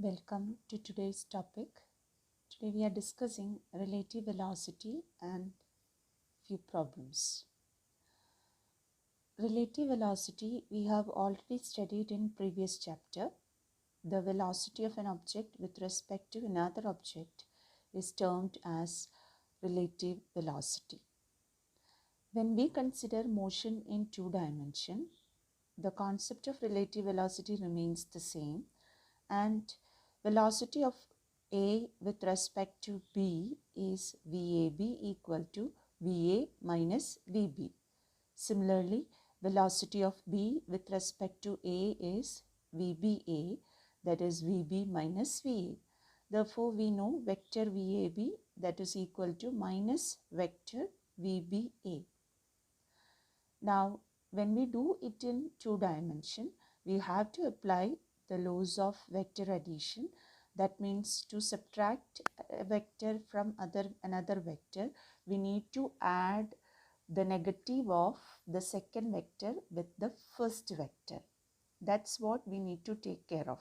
Welcome to today's topic. Today we are discussing relative velocity and few problems. Relative velocity we have already studied in previous chapter. The velocity of an object with respect to another object is termed as relative velocity. When we consider motion in two dimensions, the concept of relative velocity remains the same, and velocity of A with respect to B is VAB equal to VA minus VB. Similarly, velocity of B with respect to A is VBA, that is VB minus VA. Therefore, we know vector VAB, that is equal to minus vector VBA. Now, when we do it in two dimension, we have to apply the laws of vector addition. That means to subtract a vector from another vector, we need to add the negative of the second vector with the first vector. That's what we need to take care of.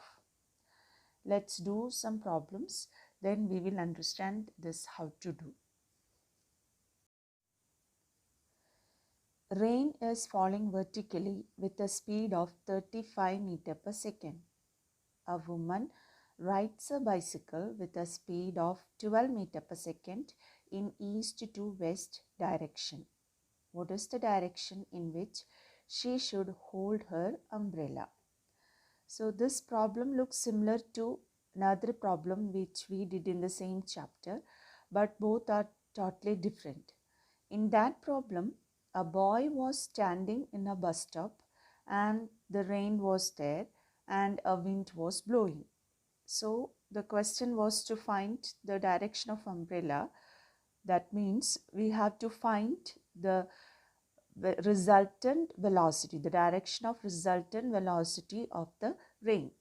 Let's do some problems, then we will understand this how to do. Rain is falling vertically with a speed of 35 meters per second. A woman rides a bicycle with a speed of 12 meters per second in east to west direction. What is the direction in which she should hold her umbrella? So this problem looks similar to another problem which we did in the same chapter, but both are totally different. In that problem, a boy was standing in a bus stop and the rain was there and a wind was blowing. So the question was to find the direction of umbrella. That means we have to find the resultant velocity, the direction of resultant velocity of the rain.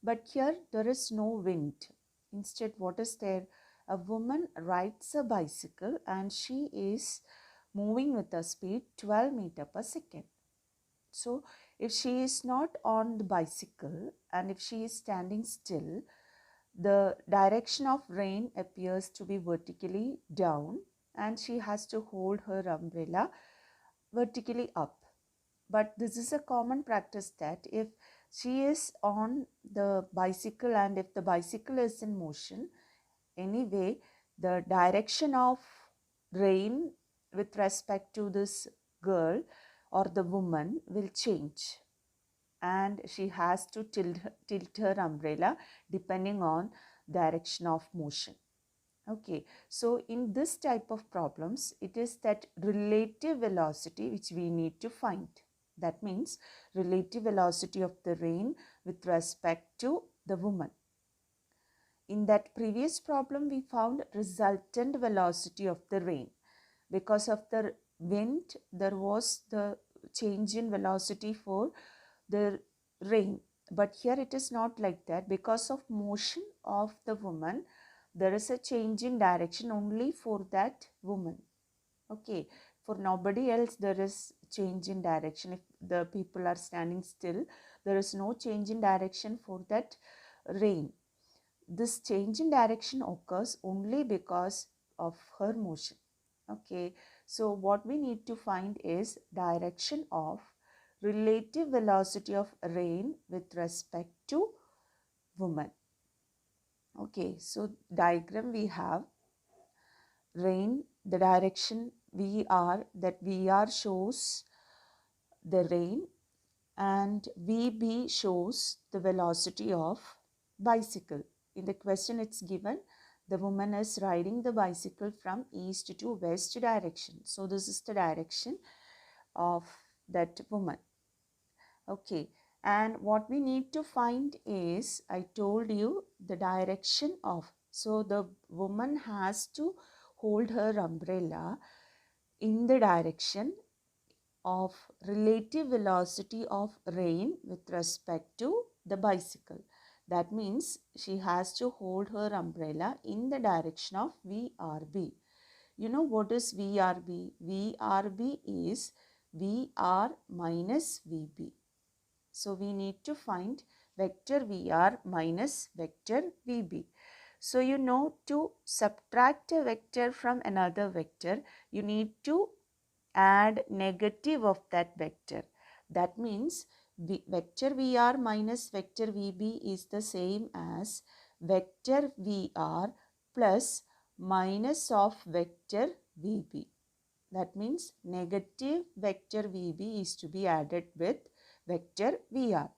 But here there is no wind. Instead, what is there? A woman rides a bicycle and she is moving with a speed 12 meters per second. So if she is not on the bicycle and if she is standing still, the direction of rain appears to be vertically down and she has to hold her umbrella vertically up. But this is a common practice that if she is on the bicycle and if the bicycle is in motion, anyway, the direction of rain with respect to this girl or the woman will change and she has to tilt her umbrella depending on direction of motion. Okay, so in this type of problems, it is that relative velocity which we need to find. That means relative velocity of the rain with respect to the woman. In that previous problem, we found resultant velocity of the rain. Because of the wind, there was the change in velocity for the rain. But here it is not like that. Because of motion of the woman, there is a change in direction only for that woman. Okay, for nobody else there is change in direction. If the people are standing still, there is no change in direction for that rain. This change in direction occurs only because of her motion. Okay, so what we need to find is direction of relative velocity of rain with respect to woman. Okay, so diagram we have rain, the direction VR, that VR shows the rain and VB shows the velocity of bicycle. In the question it's given the woman is riding the bicycle from east to west direction. So this is the direction of that woman. Okay, and what we need to find is, I told you, the direction of, so the woman has to hold her umbrella in the direction of relative velocity of rain with respect to the bicycle. That means she has to hold her umbrella in the direction of VRB. You know what is VRB? VRB is VR minus VB. So we need to find vector VR minus vector VB. So you know, to subtract a vector from another vector, you need to add negative of that vector. That means vector VR minus vector VB is the same as vector VR plus minus of vector VB. That means negative vector VB is to be added with vector VR.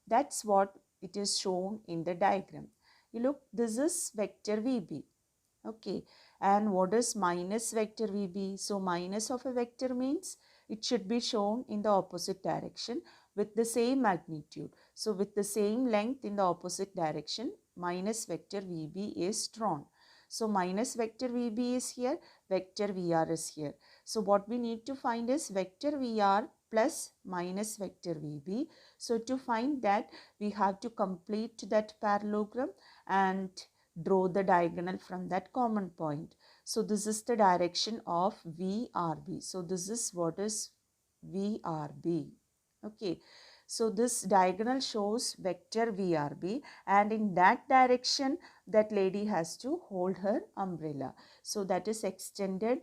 That's what it is shown in the diagram. You look, this is vector VB. Okay, and what is minus vector VB? So minus of a vector means it should be shown in the opposite direction with the same magnitude. So with the same length in the opposite direction, minus vector VB is drawn. So minus vector VB is here, vector VR is here. So what we need to find is vector VR plus minus vector VB. So to find that, we have to complete that parallelogram and draw the diagonal from that common point. So this is the direction of VRB. So this is what is VRB. Okay. So this diagonal shows vector VRB, and in that direction that lady has to hold her umbrella. So that is extended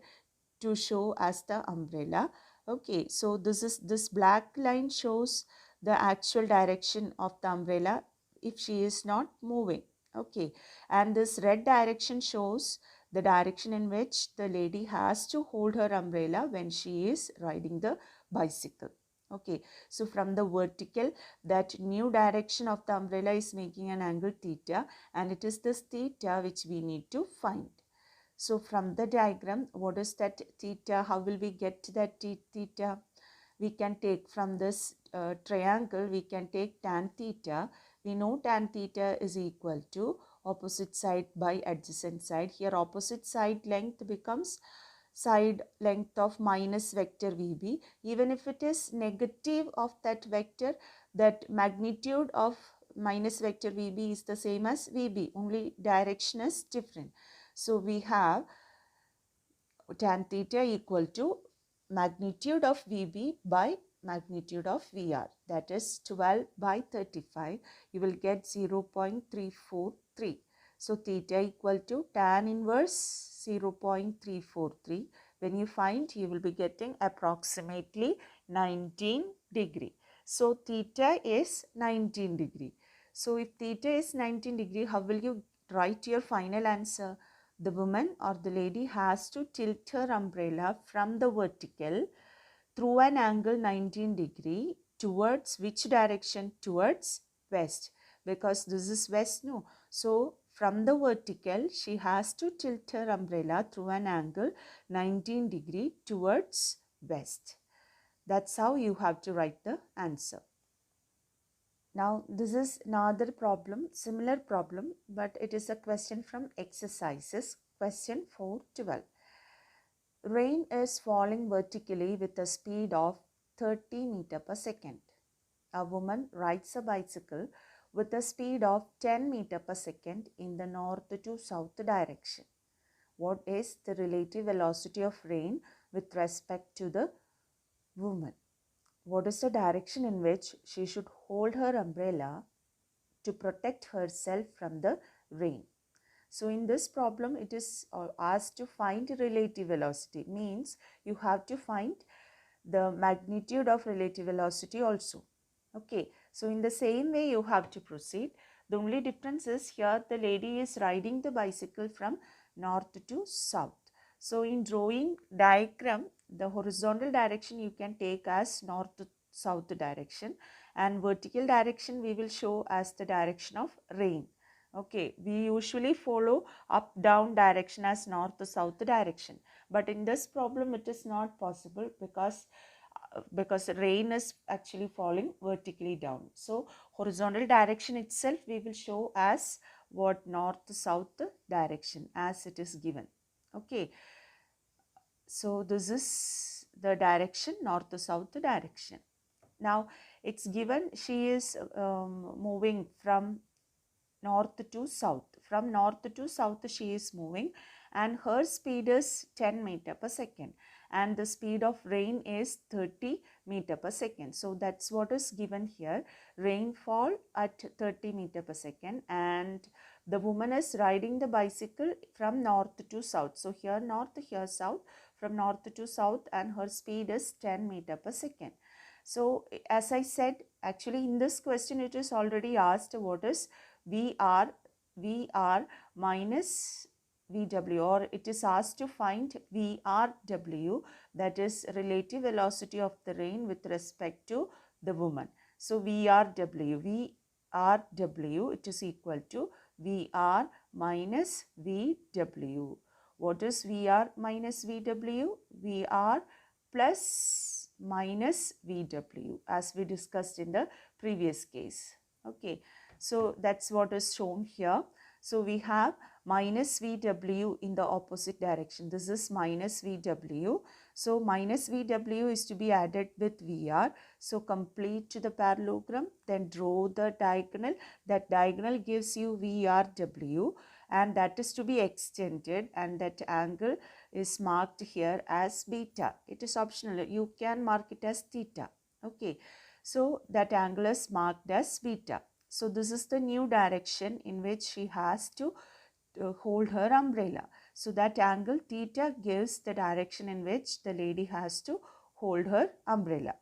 to show as the umbrella. Okay. So this black line shows the actual direction of the umbrella if she is not moving. Okay, and this red direction shows the direction in which the lady has to hold her umbrella when she is riding the bicycle. Okay, so from the vertical, that new direction of the umbrella is making an angle theta, and it is this theta which we need to find. So from the diagram, what is that theta? How will we get to that theta? We can take from this triangle, we can take tan theta. We know tan theta is equal to opposite side by adjacent side. Here opposite side length becomes side length of minus vector VB. Even if it is negative of that vector, that magnitude of minus vector VB is the same as VB, only direction is different. So we have tan theta equal to magnitude of VB by magnitude of VR, that is 12 by 35. You will get 0.343. So theta equal to tan inverse 0.343. When you find, you will be getting approximately 19 degree. So theta is 19 degree. So if theta is 19 degree, how will you write your final answer? The woman or the lady has to tilt her umbrella from the vertical through an angle 19 degree towards which direction? Towards west, because this is west, no. So from the vertical, she has to tilt her umbrella through an angle 19 degree towards west. That's how you have to write the answer. Now this is another problem, similar problem, but it is a question from exercises. Question 4.12. Rain is falling vertically with a speed of 30 meters per second. A woman rides a bicycle with a speed of 10 meters per second in the north to south direction. What is the relative velocity of rain with respect to the woman? What is the direction in which she should hold her umbrella to protect herself from the rain? So in this problem, it is asked to find relative velocity. Means you have to find the magnitude of relative velocity also. Okay, so in the same way you have to proceed. The only difference is here the lady is riding the bicycle from north to south. So in drawing diagram, the horizontal direction you can take as north to south direction, and vertical direction we will show as the direction of rain. Okay, we usually follow up down direction as north to south direction, but in this problem it is not possible because rain is actually falling vertically down. So horizontal direction itself we will show as what? North to south direction as it is given. Okay, so this is the direction, north to south direction. Now it's given she is moving from north to south. From north to south she is moving, and her speed is 10 meters per second. and the speed of rain is 30 meter per second. So that's what is given here, rainfall at 30 meter per second, and the woman is riding the bicycle from north to south. So here north, here south, from north to south, and her speed is 10 meter per second. So as I said, actually in this question it is already asked what is VR minus VW, or it is asked to find VRW, that is relative velocity of the rain with respect to the woman. So VRW, it is equal to VR minus VW. What is VR minus VW? VR plus minus VW, as we discussed in the previous case. Okay, so that's what is shown here. So we have minus VW in the opposite direction. This is minus VW. So minus VW is to be added with VR. So complete the parallelogram, then draw the diagonal. That diagonal gives you VRW, and that is to be extended, and that angle is marked here as beta. It is optional. You can mark it as theta. Okay, so that angle is marked as beta. So this is the new direction in which she has to hold her umbrella. So that angle theta gives the direction in which the lady has to hold her umbrella.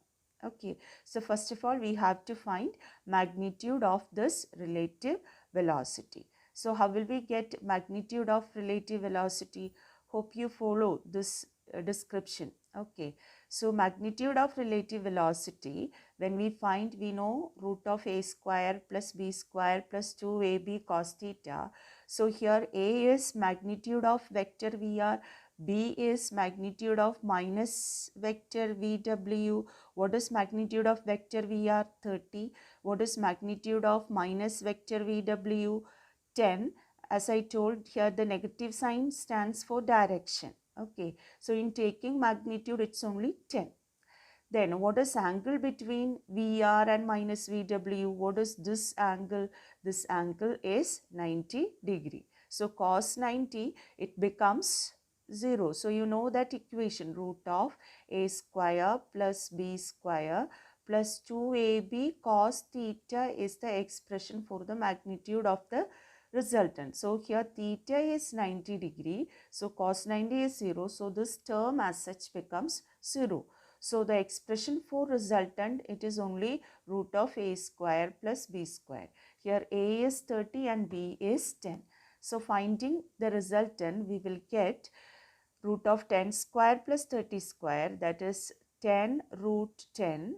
Okay, so first of all we have to find magnitude of this relative velocity. So how will we get magnitude of relative velocity? Hope you follow this description. Okay, so magnitude of relative velocity, when we find, we know root of a square plus b square plus 2ab cos theta. So here a is magnitude of vector VR, b is magnitude of minus vector VW. What is magnitude of vector VR? 30. What is magnitude of minus vector VW? 10. As I told here, the negative sign stands for direction. Okay, so in taking magnitude, it's only 10. Then what is angle between VR and minus VW? What is this angle? This angle is 90 degree. So cos 90, it becomes 0. So you know that equation, root of a square plus b square plus 2ab cos theta is the expression for the magnitude of the resultant. So here theta is 90 degree. So cos 90 is 0. So this term as such becomes 0. So the expression for resultant, it is only root of a square plus b square. Here a is 30 and b is 10. So finding the resultant, we will get root of 10 square plus 30 square, that is 10 root 10.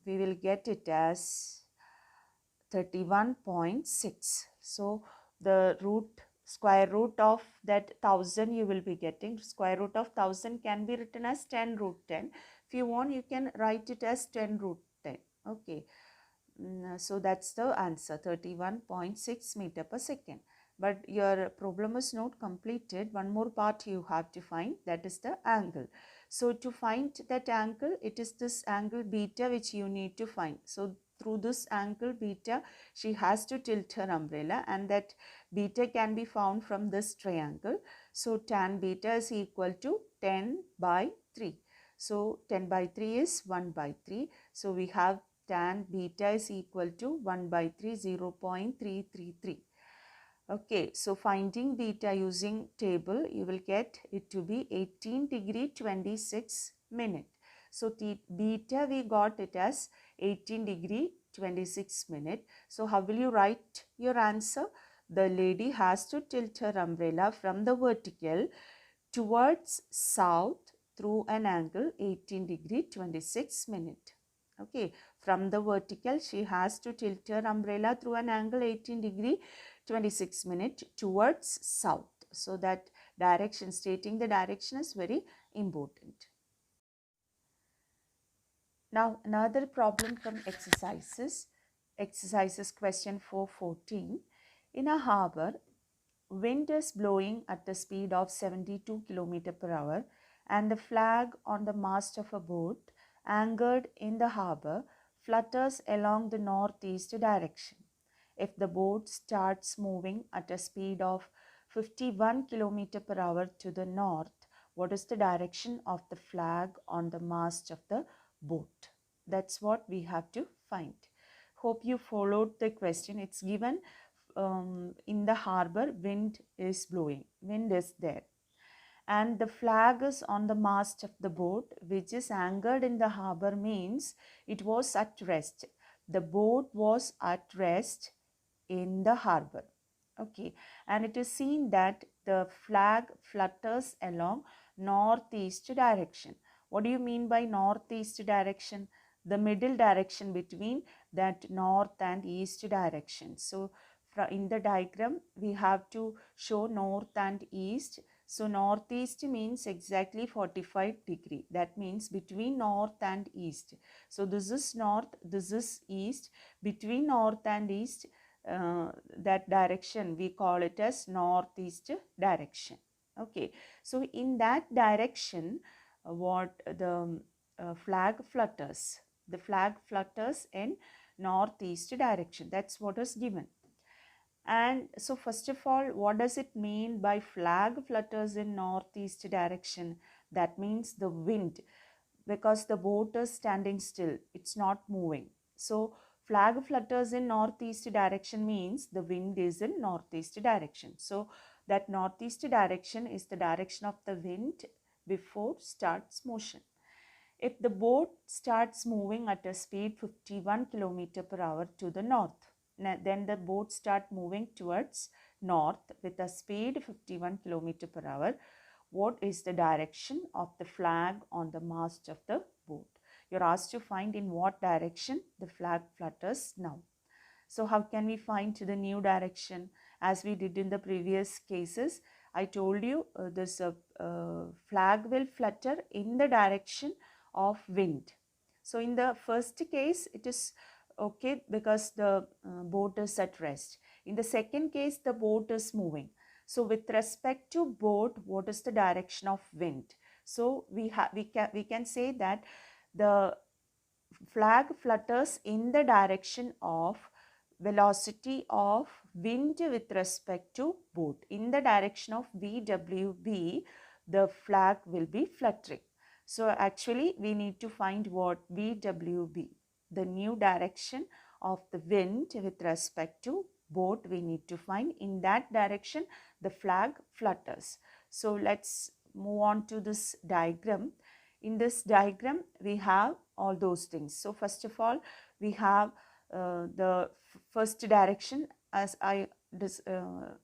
We will get it as 31.6. So the square root of that 1000 you will be getting. Square root of 1000 can be written as 10 root 10. If you want, you can write it as 10 root 10. Okay. So that's the answer, 31.6 meter per second. But your problem is not completed. One more part you have to find, that is the angle. So to find that angle, it is this angle beta which you need to find. So through this angle beta, she has to tilt her umbrella, and that beta can be found from this triangle. So tan beta is equal to 10 by 3. So 10 by 3 is 1 by 3. So we have tan beta is equal to 1 by 3, 0.333. Okay, so finding beta using table, you will get it to be 18 degree 26 minute. So beta we got it as 18 degree 26 minute. So how will you write your answer? The lady has to tilt her umbrella from the vertical towards south through an angle 18 degree 26 minute. Okay, from the vertical she has to tilt her umbrella through an angle 18 degree 26 minute towards south. So that direction, stating the direction is very important. Now another problem from exercises question 414. In a harbor, wind is blowing at the speed of 72 km per hour, and the flag on the mast of a boat anchored in the harbor flutters along the northeast direction. If the boat starts moving at a speed of 51 km per hour to the north, What is the direction of the flag on the mast of the boat? That's what we have to find. Hope you followed the question. It's given in the harbor, wind is blowing, wind is there, and the flag is on the mast of the boat which is anchored in the harbor, means it was at rest. The boat was at rest in the harbor. Okay, and it is seen that the flag flutters along northeast direction. What do you mean by northeast direction? The middle direction between that north and east direction. So in the diagram we have to show north and east. So northeast means exactly 45 degree. That means between north and east. So this is north, this is east. Between north and east, that direction we call it as northeast direction. Okay, so in that direction, what the flag flutters, the flag flutters in northeast direction. That's what is given. And so first of all, what does it mean by flag flutters in northeast direction? That means the wind, because the boat is standing still, it's not moving. So flag flutters in northeast direction means the wind is in northeast direction. So that northeast direction is the direction of the wind before starts motion. If the boat starts moving at a speed 51 km per hour to the north, then the boat start moving towards north with a speed 51 km per hour. What is the direction of the flag on the mast of the boat? You're asked to find in what direction the flag flutters now. So how can we find the new direction? As we did in the previous cases, I told you this flag will flutter in the direction of wind. So in the first case, it is okay because the boat is at rest. In the second case, the boat is moving. So with respect to boat, what is the direction of wind? So we can say that the flag flutters in the direction of velocity of wind with respect to boat. In the direction of VWB, the flag will be fluttering. So actually we need to find what VWB, the new direction of the wind with respect to boat, we need to find. In that direction the flag flutters. So let's move on to this diagram. In this diagram we have all those things. So first of all, we have the first direction, as I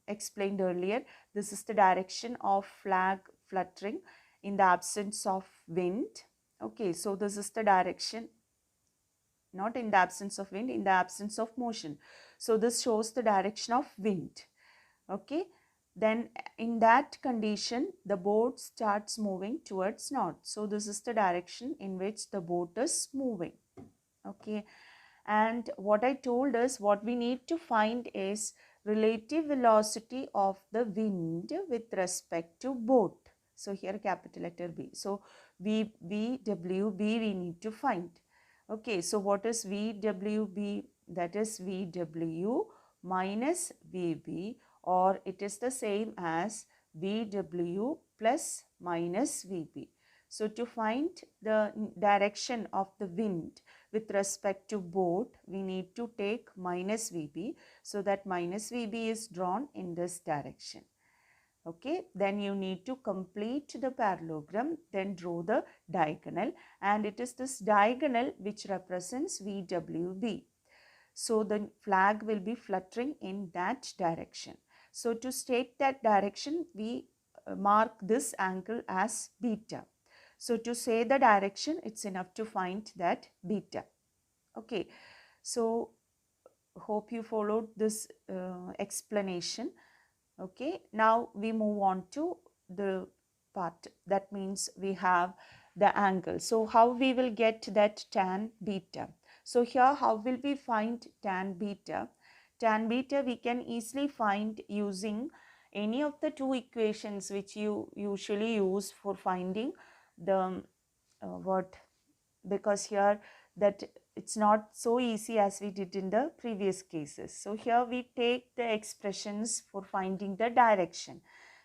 explained earlier. This is the direction of flag fluttering in the absence of wind. Okay, so this is the direction, not in the absence of wind, in the absence of motion. So this shows the direction of wind. Okay, then in that condition the boat starts moving towards north. So this is the direction in which the boat is moving. Okay, and what I told is what we need to find is relative velocity of the wind with respect to boat. So here capital letter B. So VWB we need to find. Okay, so what is VWB? That is VW minus VB, or it is the same as VW plus minus VB. So to find the direction of the wind with respect to boat, we need to take minus VB. So that minus VB is drawn in this direction. Okay, then you need to complete the parallelogram, then draw the diagonal, and it is this diagonal which represents VWB. So the flag will be fluttering in that direction. So to state that direction, we mark this angle as beta. So to say the direction, it's enough to find that beta. Okay, so hope you followed this explanation. Okay, now we move on to the part, that means we have the angle. So how we will get that tan beta? So here how will we find tan beta? Tan beta we can easily find using any of the two equations which you usually use for finding the what, because here that it's not so easy as we did in the previous cases. So here we take the expressions for finding the direction.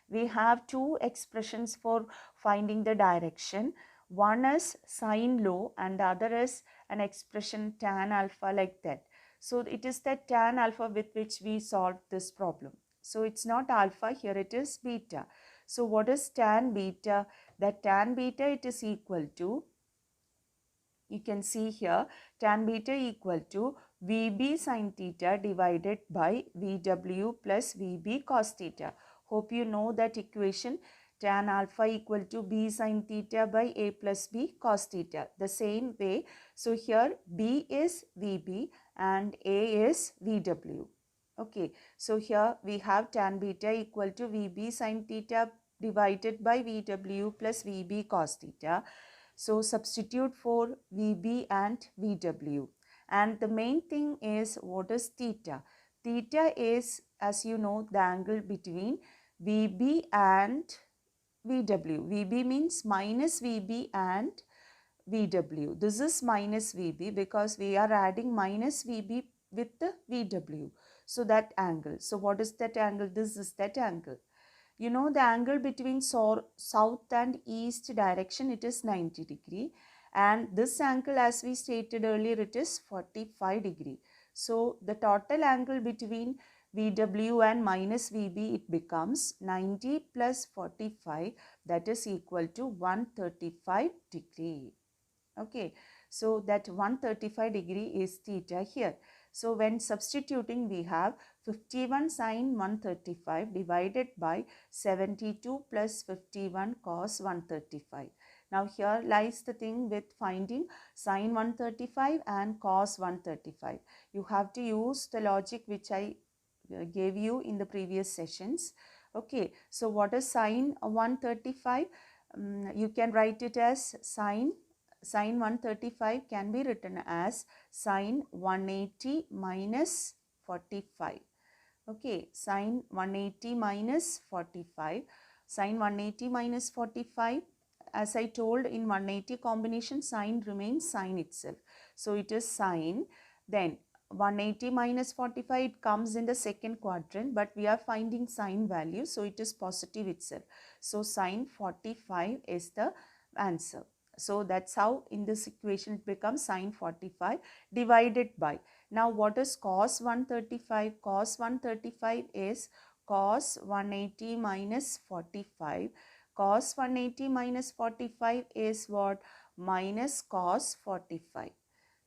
we have two expressions for finding the direction. One is sine low and the other is an expression tan alpha, like that. So it is that tan alpha with which we solved this problem. So it's not alpha, here it is beta. So what is tan beta? That tan beta, it is equal to, you can see here, tan beta equal to VB sin theta divided by VW plus VB cos theta. Hope you know that equation, tan alpha equal to B sin theta by A plus B cos theta. The same way, so here B is VB and A is VW. Okay, so here we have tan beta equal to VB sin theta divided by VW plus VB cos theta. So substitute for VB and VW. And the main thing is, what is theta? Theta is, as you know, the angle between VB and VW. VB means minus VB and VW. This is minus VB because we are adding minus VB with the VW. So that angle. So what is that angle? This is that angle. You know the angle between south and east direction, it is 90 degree, and this angle, as we stated earlier, it is 45 degree. So the total angle between VW and minus VB, it becomes 90 plus 45, that is equal to 135 degree. Okay, so that 135 degree is theta here. So when substituting, we have 51 sine 135 divided by 72 plus 51 cos 135. Now here lies the thing with finding sine 135 and cos 135. You have to use the logic which I gave you in the previous sessions. Okay, so what is sine 135? You can write it as sine 135 can be written as sine 180 minus 45. Okay, sine 180 minus 45. Sine 180 minus 45, as I told, in 180 combination, sine remains sine itself. So it is sine, then 180 minus 45, it comes in the second quadrant, but we are finding sine value, so it is positive itself. So sine 45 is the answer. So that's how in this equation it becomes sine 45 divided by. Now what is cos 135? Cos 135 is cos 180 minus 45. Cos 180 minus 45 is what? Minus cos 45.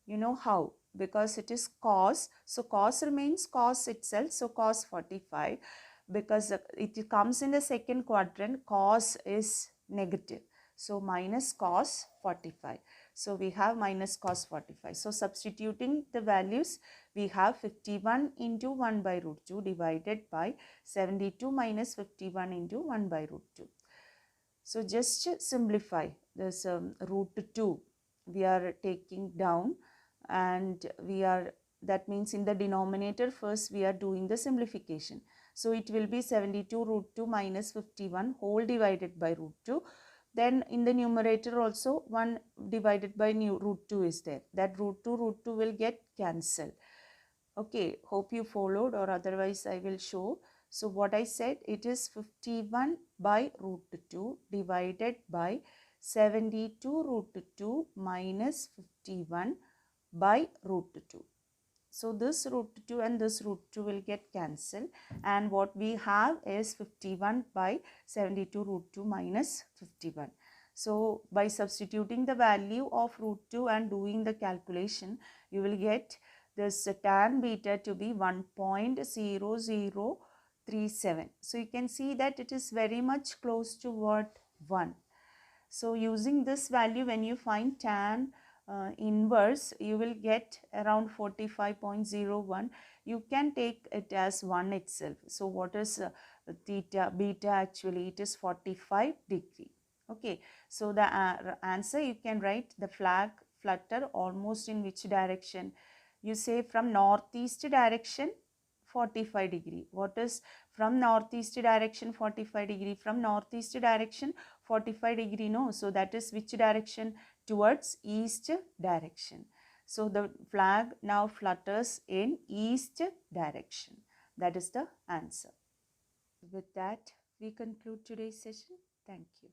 You know how? Because it is cos. So cos remains cos itself. So cos 45. Because it comes in the second quadrant, cos is negative. So minus cos 45. So we have minus cos 45. So substituting the values, we have 51 into 1 by root 2 divided by 72 minus 51 into 1 by root 2. So just simplify this root 2. We are taking down, and we are, that means in the denominator first we are doing the simplification. So it will be 72 root 2 minus 51 whole divided by root 2. Then in the numerator also 1 divided by root 2 is there. That root 2 will get cancelled. Okay, hope you followed, or otherwise I will show. So what I said, it is 51 by root 2 divided by 72 root 2 minus 51 by root 2. So this root 2 and this root 2 will get cancelled, and what we have is 51 by 72 root 2 minus 51. So by substituting the value of root 2 and doing the calculation, you will get this tan beta to be 1.0037. So you can see that it is very much close to what? 1. So using this value, when you find tan inverse, you will get around 45.01. You can take it as 1 itself. So what is theta beta? Actually it is 45 degree. Okay, so the answer, you can write the flag flutter almost in which direction? You say from northeast direction 45 degree. What is from northeast direction 45 degree? From northeast direction 45 degree, no. So that is which direction? Towards east direction. So the flag now flutters in east direction. That is the answer. With that, We conclude today's session. Thank you.